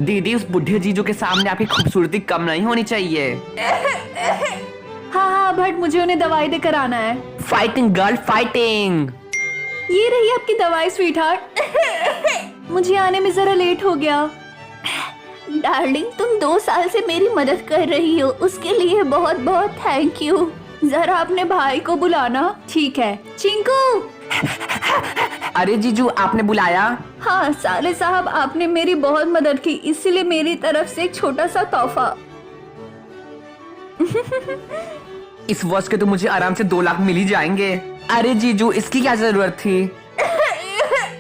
दीदी उस बुढ़े जीजू के सामने आपकी खूबसूरती कम नहीं होनी चाहिए। हाँ बट मुझे उन्हें दवाई देकर आना है। Fighting girl fighting. ये रही आपकी दवाई स्वीट हार्ट। मुझे आने में जरा लेट हो गया। डार्लिंग तुम 2 साल से मेरी मदद कर रही हो, उसके लिए बहुत बहुत थैंक यू। जरा अपने भाई को बुलाना। ठीक है चिंकू। अरे जीजू आपने बुलाया? हाँ साले साहब आपने मेरी बहुत मदद की, इसीलिए मेरी तरफ से एक छोटा सा तोहफा। इस वर्ष के तो मुझे आराम से 2 लाख मिल ही जाएंगे। अरे जीजू इसकी क्या जरूरत थी?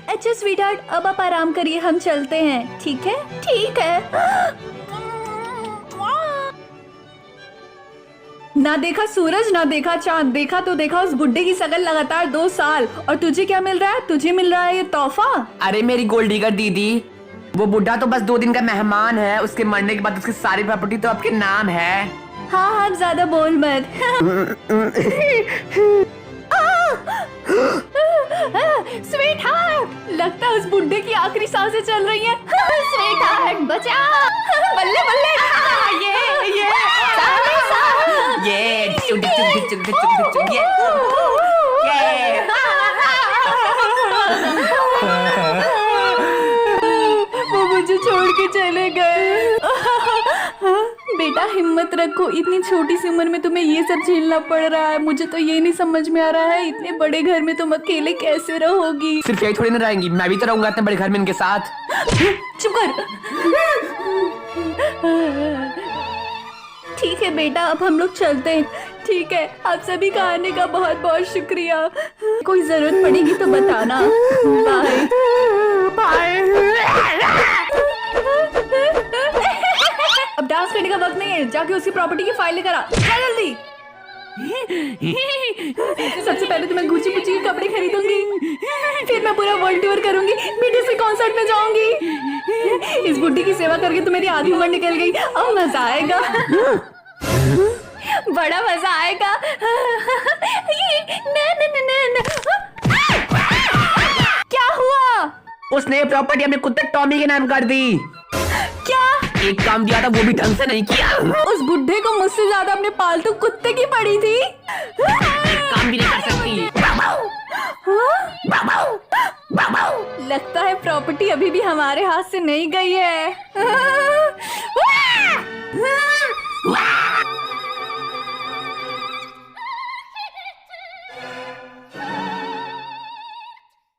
अच्छा स्वीटहार्ट अब आप आराम करिए, हम चलते हैं। ठीक है ठीक है। ना देखा सूरज ना देखा चांद, देखा तो देखा उस बुड्ढे की शकल लगातार 2 साल। और तुझे क्या मिल रहा है? तुझे मिल रहा है ये तोहफा। अरे मेरी गोल्ड डिगर दीदी, वो बुढ़ा तो बस 2 दिन का मेहमान है, उसके मरने के बाद उसकी सारी प्रॉपर्टी तो आपके नाम है। हाँ आप ज्यादा बोल मत। स्वीट हार्ट लगता है उस बुड्ढे की आखिरी सांसें चल रही हैं। स्वीट हार्ट बचा। बल्ले बल्ले। ये चुक चुक चुक चुक चुक ये वो मुझे छोड़ के चले गए। बेटा हिम्मत रखो, इतनी छोटी सी उम्र में तुम्हें ये सब झेलना पड़ रहा है। मुझे तो ये नहीं समझ में आ रहा है इतने बड़े घर में तुम अकेले कैसे रहोगी। सिर्फ यही थोड़ी ना रहेंगी, मैं भी तो रहूंगा इतने बड़े घर में इनके साथ। चुप कर। ठीक है बेटा अब हम लोग चलते हैं। ठीक है आप सभी का आने का बहुत बहुत शुक्रिया। कोई जरूरत पड़ेगी तो बताना। Bye bye. अब डांस करने का वक्त नहीं है, जाके उसकी प्रॉपर्टी की फाइल लेकर आ। जा जल्दी। सबसे पहले तो मैं गुची पुची के कपड़े खरीदूंगी, फिर मैं पूरा वर्ल्ड टूर करूंगी, बीटीएस के कॉन्सर्ट में जाऊंगी। इस बुड्ढी की सेवा करके तो मेरी आधी उम्र निकल गई। अब मजा आएगा, बड़ा मजा आएगा। क्या हुआ? उसने प्रॉपर्टी अपने कुत्ते टॉमी के नाम कर दी। क्या? एक काम दिया था वो भी ढंग से नहीं किया। उस बुड्ढे को मुझसे ज्यादा अपने पालतू कुत्ते की पड़ी थी। एक काम भी नहीं कर सकती। लगता है प्रॉपर्टी अभी भी हमारे हाथ से नहीं गई है।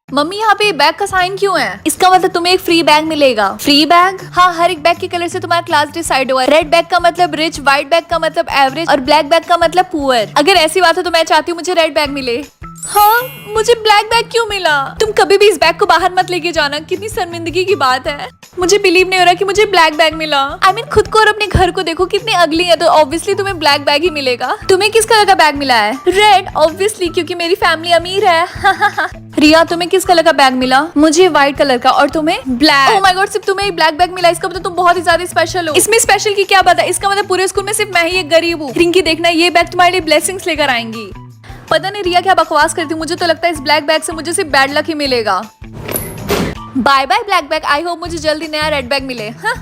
मम्मी यहाँ पे बैग का साइन क्यों है? इसका मतलब तुम्हें एक फ्री बैग मिलेगा। Free bag? हाँ हर एक बैग के कलर से तुम्हारा क्लास डिसाइड हुआ है। रेड बैग का मतलब रिच, व्हाइट बैग का मतलब एवरेज और ब्लैक बैग का मतलब पुअर। अगर ऐसी बात है तो मैं चाहती हूँ मुझे रेड बैग मिले। हाँ मुझे ब्लैक बैग क्यों मिला? तुम कभी भी इस बैग को बाहर मत लेके जाना, कितनी शर्मिंदगी की बात है। मुझे बिलीव नहीं हो रहा कि मुझे ब्लैक बैग मिला। I mean, खुद को और अपने घर को देखो कितने अगली है, तो ऑब्वियसली तुम्हें ब्लैक बैग ही मिलेगा। तुम्हें किस कलर का बैग मिला है? रेड ऑब्वियसली, क्योंकि मेरी फैमिली अमीर है। रिया तुम्हें किस कलर का बैग मिला? मुझे व्हाइट कलर का। और तुम्हें? ब्लैक। ओह माय गॉड सिर्फ तुम्हें ब्लैक बैग मिला, इसका मतलब तुम बहुत ही ज्यादा स्पेशल हो। इसमें स्पेशल की क्या बात है? इसका मतलब पूरे स्कूल में सिर्फ मैं ही एक गरीब हूँ। रिंकी देखना ये बैग तुम्हारे लिए ब्लेसिंग्स लेकर आएंगी। पता नहीं रिया क्या बकवास करती हूँ, मुझे तो लगता है इस ब्लैक बैग से मुझे सिर्फ बैड लक ही मिलेगा। Bye bye black bag, I hope मुझे जल्दी नया रेड बैग मिले। हाँ?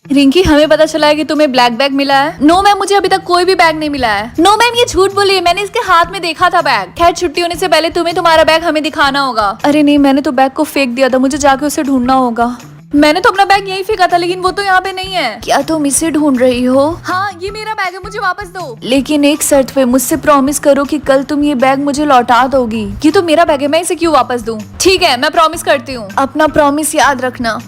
रिंकी हमें पता चला है कि तुम्हें ब्लैक बैग मिला है। नो मैम मुझे अभी तक कोई भी बैग नहीं मिला है। नो मैम ये झूठ बोली है, मैंने इसके हाथ में देखा था बैग। खैर छुट्टी होने से पहले तुम्हें तुम्हारा बैग हमें दिखाना होगा। अरे नहीं मैंने तो बैग को फेंक दिया था, मुझे जाके उसे ढूंढना होगा। मैंने तो अपना बैग यहीं फेंका था लेकिन वो तो यहाँ पे नहीं है। क्या तुम इसे ढूंढ रही हो? हाँ ये मेरा बैग है, मुझे वापस दो। लेकिन एक शर्त पे, मुझसे प्रॉमिस करो कि कल तुम ये बैग मुझे लौटा दोगी। ये तो मेरा बैग है, मैं इसे क्यों वापस दूं? ठीक है मैं प्रॉमिस करती हूँ। अपना प्रॉमिस याद रखना।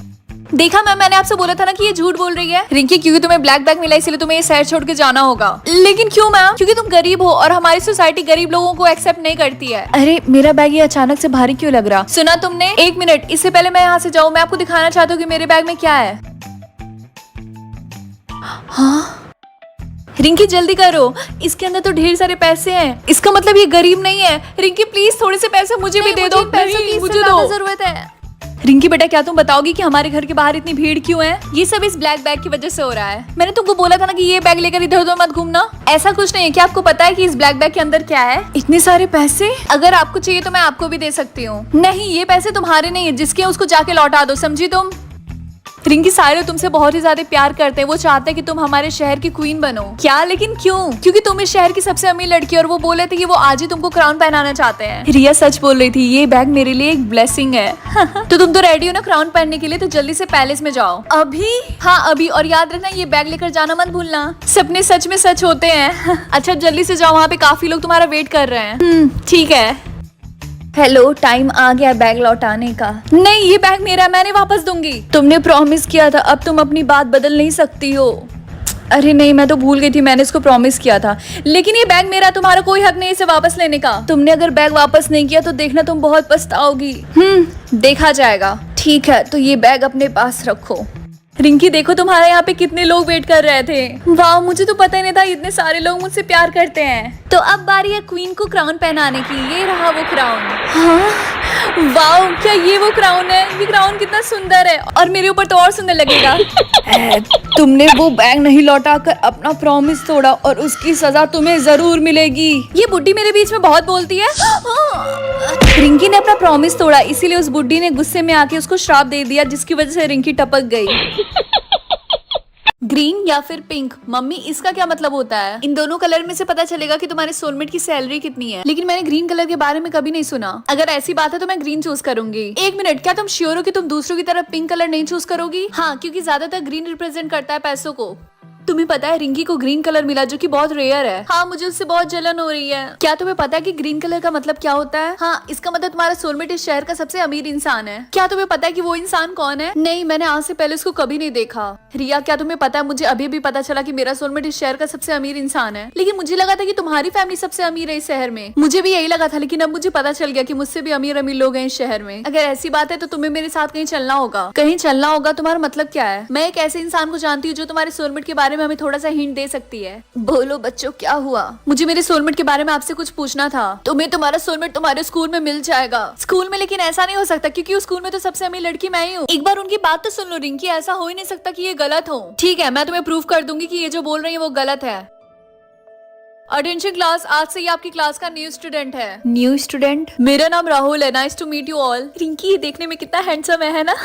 देखा मैम मैंने आपसे बोला था ना कि ये झूठ बोल रही है। रिंकी क्योंकि तुम्हें ब्लैक बैग मिला इसलिए तुम्हें ये शहर छोड़ के जाना होगा। लेकिन क्यों मैम? क्योंकि तुम गरीब हो और हमारी सोसाइटी गरीब लोगों को एक्सेप्ट नहीं करती है। अरे मेरा बैग ये अचानक से भारी क्यों लग रहा? सुना तुमने? एक मिनट, इससे पहले मैं यहाँ से जाऊँ मैं आपको दिखाना चाहता हूँ कि मेरे बैग में क्या है। हाँ रिंकी जल्दी करो, इसके अंदर तो ढेर सारे पैसे हैं। इसका मतलब ये गरीब नहीं है। रिंकी प्लीज थोड़े से पैसे मुझे भी दे दो। पैसों की मुझे जरूरत है। रिंकी बेटा क्या तुम बताओगी कि हमारे घर के बाहर इतनी भीड़ क्यों है? ये सब इस ब्लैक बैग की वजह से हो रहा है। मैंने तुमको बोला था ना कि ये बैग लेकर इधर उधर मत घूमना। ऐसा कुछ नहीं है। क्या आपको पता है कि इस ब्लैक बैग के अंदर क्या है? इतने सारे पैसे? अगर आपको चाहिए तो मैं आपको भी दे सकती हूँ। नहीं ये पैसे तुम्हारे नहीं है, जिसके उसको जाके लौटा दो, समझी तुम? रिंकी, सारे लोग तुमसे बहुत ही ज्यादा प्यार करते हैं। वो चाहते हैं कि तुम हमारे शहर की क्वीन बनो। क्या? लेकिन क्यों? क्योंकि तुम इस शहर की सबसे अमीर लड़की, और वो बोले थे कि वो आज ही तुमको क्राउन पहनाना चाहते हैं। रिया सच बोल रही थी, ये बैग मेरे लिए एक ब्लेसिंग है। तो तुम तो रेडी हो ना क्राउन पहनने के लिए, तो जल्दी से पैलेस में जाओ। अभी? हाँ अभी। और याद रखना, ये बैग लेकर जाना मत भूलना। सपने सच में सच होते हैं। अच्छा जल्दी से जाओ, वहाँ पे काफी लोग तुम्हारा वेट कर रहे हैं। ठीक है। हेलो, टाइम आ गया बैग लौटाने का। नहीं, ये बैग मेरा, मैंने वापस दूंगी। तुमने प्रॉमिस किया था, अब तुम अपनी बात बदल नहीं सकती हो। अरे नहीं, मैं तो भूल गई थी, मैंने इसको प्रॉमिस किया था। लेकिन ये बैग मेरा, तुम्हारा कोई हक नहीं इसे वापस लेने का। तुमने अगर बैग वापस नहीं किया तो देखना तुम बहुत पछताओगी। देखा जाएगा। ठीक है, तो ये बैग अपने पास रखो। रिंकी देखो, तुम्हारे यहाँ पे कितने लोग वेट कर रहे थे। वाह, मुझे तो पता ही नहीं था इतने सारे लोग मुझसे प्यार करते हैं। तो अब बारी है क्वीन को क्राउन पहनाने की। ये रहा वो क्राउन। हाँ वाह, क्या ये वो क्राउन है? ये क्राउन कितना सुंदर है, और मेरे ऊपर तो और सुंदर लगेगा। तुमने वो बैग नहीं लौटा कर अपना प्रॉमिस तोड़ा, और उसकी सजा तुम्हें जरूर मिलेगी। ये बुड्ढी मेरे बीच में बहुत बोलती है। रिंकी ने अपना प्रॉमिस तोड़ा, इसीलिए उस बुड्ढी ने गुस्से में आके उसको श्राप दे दिया, जिसकी वजह से रिंकी टपक गई। ग्रीन या फिर पिंक? मम्मी, इसका क्या मतलब होता है? इन दोनों कलर में से पता चलेगा कि तुम्हारे सोलमेट की सैलरी कितनी है। लेकिन मैंने ग्रीन कलर के बारे में कभी नहीं सुना। अगर ऐसी बात है तो मैं ग्रीन चूज करूंगी। एक मिनट, क्या तुम श्योर हो कि तुम दूसरों की तरफ पिंक कलर नहीं चूज करोगी? हाँ, क्योंकि ज्यादातर ग्रीन रिप्रेजेंट करता है पैसों को। तुम्हें पता है रिंकी को ग्रीन कलर मिला, जो कि बहुत रेयर है। हाँ, मुझे उससे बहुत जलन हो रही है। क्या तुम्हें पता है कि ग्रीन कलर का मतलब क्या होता है? हाँ, इसका मतलब तुम्हारा सोलमेट इस शहर का सबसे अमीर इंसान है। क्या तुम्हें पता है कि वो इंसान कौन है? नहीं, मैंने आज से पहले उसको कभी नहीं देखा। रिया, क्या तुम्हें पता है, मुझे अभी भी पता चला कि मेरा सोलमेट इस शहर का सबसे अमीर इंसान है। लेकिन मुझे लगा था कि तुम्हारी फैमिली सबसे अमीर है इस शहर में। मुझे भी यही लगा था, लेकिन अब मुझे पता चल गया कि मुझसे भी अमीर अमीर लोग हैं इस शहर में। अगर ऐसी बात है तो तुम्हें मेरे साथ कहीं चलना होगा। कहीं चलना होगा? तुम्हारा मतलब क्या है? मैं एक ऐसे इंसान को जानती हूँ जो तुम्हारे सोलमेट के बारे में हमें थोड़ा सा हिंट दे सकती है। बोलो बच्चों, क्या हुआ? मुझे मेरे सोलमेट के बारे में आपसे कुछ पूछना था। तुम्हें तुम्हारा सोलमेट तुम्हारे स्कूल में मिल जाएगा। स्कूल में? लेकिन ऐसा नहीं हो सकता, क्योंकि उस स्कूल में तो सबसे अमीर लड़की मैं ही हूँ। एक बार उनकी बात तो सुन लो रिंकी, ऐसा हो ही नहीं सकता कि ये गलत हो। ठीक है, मैं तुम्हें प्रूव कर दूंगी कि ये जो बोल रही है वो गलत है। अटेंशन क्लास, आज से ये आपकी क्लास का न्यू स्टूडेंट है। New student? मेरा नाम राहुल है। Nice to meet you all. Rinki, ये देखने में कितना हैंडसम है ना?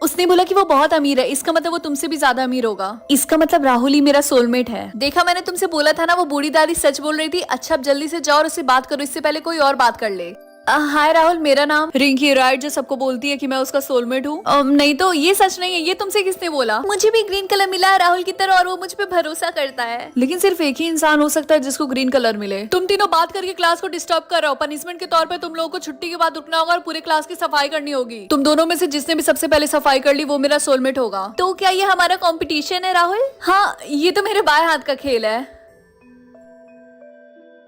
उसने बोला कि वो बहुत अमीर है, इसका मतलब वो तुमसे भी ज्यादा अमीर होगा। इसका मतलब राहुल ही मेरा सोलमेट है। देखा, मैंने तुमसे बोला था ना, वो बूढ़ी दादी सच बोल रही थी। अच्छा, अब जल्दी से जाओ और उससे बात करो, इससे पहले कोई और बात कर ले। हाय राहुल, मेरा नाम रिंकी, राइट? जो सबको बोलती है कि मैं उसका सोलमेट हूँ। नहीं तो ये सच नहीं है। ये तुमसे किसने बोला? मुझे भी ग्रीन कलर मिला है राहुल की तरह, और वो मुझ पे भरोसा करता है। लेकिन सिर्फ एक ही इंसान हो सकता है जिसको ग्रीन कलर मिले। तुम तीनों बात करके क्लास को डिस्टर्ब कर रहे हो। पनिशमेंट के तौर पे तुम लोगों को छुट्टी के बाद रुकना होगा और पूरे क्लास की सफाई करनी होगी। तुम दोनों में से जिसने भी सबसे पहले सफाई कर ली वो मेरा सोलमेट होगा। तो क्या ये हमारा कॉम्पिटिशन है राहुल? हाँ, ये तो मेरे बाएं हाथ का खेल है।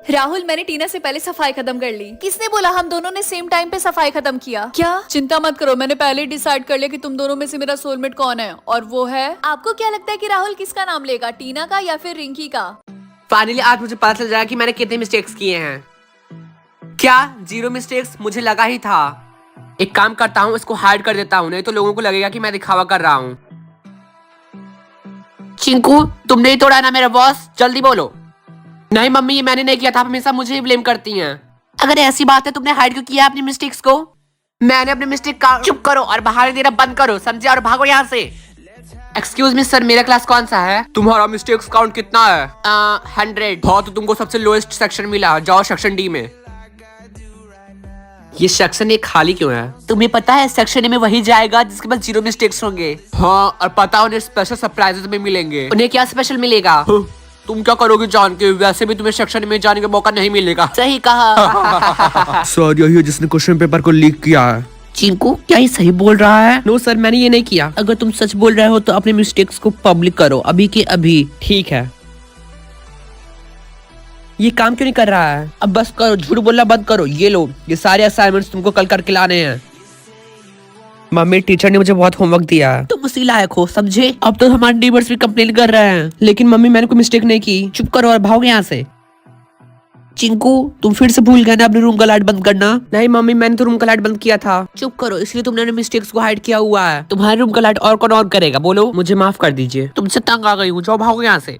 राहुल, मैंने टीना से पहले सफाई खत्म कर ली। किसने बोला? हम दोनों ने सेम टाइम पे सफाई खत्म किया। क्या? चिंता मत करो, मैंने पहले डिसाइड कर लिया कि तुम दोनों में से मेरा सोलमेट कौन है, और वो है। आपको क्या लगता है कि राहुल किसका नाम लेगा, टीना का या फिर रिंकी का? फाइनली आज मुझे पता चल जाएगा कि मैंने कितने मिस्टेक्स किए हैं। क्या 0 मिस्टेक्स? मुझे लगा ही था। एक काम करता हूँ, इसको हाइड कर देता हूँ, नहीं तो लोगों को लगेगा कि मैं दिखावा कर रहा हूँ। चिंकू, तुमने ही तोड़ा ना मेरा बॉस, जल्दी बोलो। नहीं मम्मी, ये मैंने नहीं किया था, आप हमेशा मुझे ही ब्लेम करती हैं। अगर ऐसी बात है, तुमने हाइड क्यों किया अपनी मिस्टेक्स को? मैंने अपने मिस्टेक का चुप करो और बाहर देना बंद करो, समझे? और भागो यहाँ से। एक्सक्यूज मी सर, मेरा क्लास कौन सा है? तुम्हारा मिस्टेक्स काउंट कितना है? 100। हाँ, तो तुमको सबसे लोएस्ट सेक्शन मिला, जाओ सेक्शन डी में। ये सेक्शन ए खाली क्यों है? तुम्हें पता है सेक्शन ए में वही जाएगा जिसके पास 0 मिस्टेक्स होंगे। हाँ, और पता उन्हें स्पेशल सरप्राइजेस में मिलेंगे। उन्हें क्या स्पेशल मिलेगा? तुम क्या करोगे जान के? वैसे भी तुम्हें सेक्शन में जाने का मौका नहीं मिलेगा। सही कहा। सर, यही है जिसने क्वेश्चन पेपर को लीक किया है। चिंकू, क्या ये सही बोल रहा है? नो सर, मैंने ये नहीं किया। अगर तुम सच बोल रहे हो तो अपने मिस्टेक्स को पब्लिक करो, अभी के अभी। ठीक है। ये काम क्यों नहीं कर रहा है? अब बस करो, झूठ बोलना बंद करो। ये लो, ये सारे असाइनमेंट्स तुमको कल करके लाने हैं। मम्मी, टीचर ने मुझे बहुत होमवर्क दिया है। तुम उसी लायक हो, समझे? अब तो हमारे नेबर्स भी कंप्लेन कर रहे हैं। लेकिन मम्मी, मैंने कोई मिस्टेक नहीं की। चुप करो और भागो यहाँ से। चिंकू, तुम फिर से भूल गए ना अपने रूम का लाइट बंद करना? नहीं मम्मी, मैंने तो रूम का लाइट बंद किया था। चुप करो, इसलिए तुमने मिस्टेक्स को हाइड किया हुआ है। तुम्हारे रूम का लाइट और कौन ऑन करेगा? बोलो। मुझे माफ कर दीजिए, तुमसे तंग आ गई हूँ, जाओ भागो यहाँ से।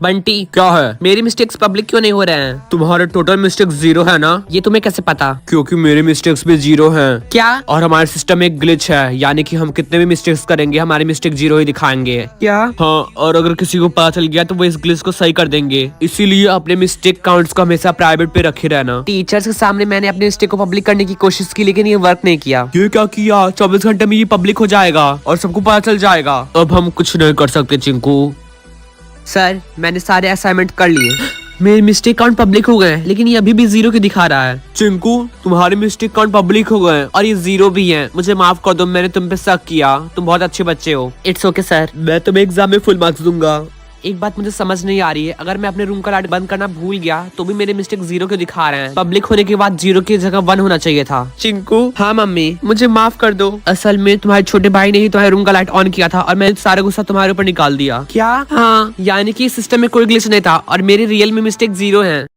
बंटी, क्या है? मेरी मिस्टेक्स पब्लिक क्यों नहीं हो रहे हैं? तुम्हारे टोटल मिस्टेक 0 है ना? ये तुम्हें कैसे पता? क्योंकि मेरे मिस्टेक्स भी 0 हैं। क्या? और हमारे सिस्टम में एक ग्लिच है, यानी कि हम कितने भी मिस्टेक्स करेंगे हमारे मिस्टेक 0 ही दिखाएंगे। क्या? हाँ, और अगर किसी को पता चल गया तो वो इस ग्लिच को सही कर देंगे। इसीलिए अपने मिस्टेक काउंट्स को हमेशा प्राइवेट पे रखे रहना। टीचर्स के सामने मैंने अपने मिस्टेक को पब्लिक करने की कोशिश की, लेकिन ये वर्क नहीं किया। ये क्या किया? 24 घंटे में ये पब्लिक हो जाएगा और सबको पता चल जाएगा। अब हम कुछ नहीं कर सकते चिंकू। सर, मैंने सारे असाइनमेंट कर लिए। मेरे मिस्टेक काउंट पब्लिक हो गए, लेकिन ये अभी भी 0 क्यों दिखा रहा है? चिंकू, तुम्हारे मिस्टेक काउंट पब्लिक हो गए और ये 0 भी हैं। मुझे माफ कर दो, मैंने तुम पे शक किया। तुम बहुत अच्छे बच्चे हो। It's okay sir. मैं तुम्हें एग्जाम में फुल मार्क्स दूंगा। एक बात मुझे समझ नहीं आ रही है, अगर मैं अपने रूम का लाइट बंद करना भूल गया तो भी मेरे मिस्टेक 0 क्यों दिखा रहे हैं? पब्लिक होने के बाद 0 की जगह 1 होना चाहिए था। चिंकू, हाँ मम्मी, मुझे माफ कर दो। असल में तुम्हारे छोटे भाई ने ही तुम्हारे रूम का लाइट ऑन किया था और मैंने सारा गुस्सा तुम्हारे ऊपर निकाल दिया। क्या? हाँ, यानी कि सिस्टम में कोई ग्लिच नहीं था और मेरी रियल में मिस्टेक 0 है।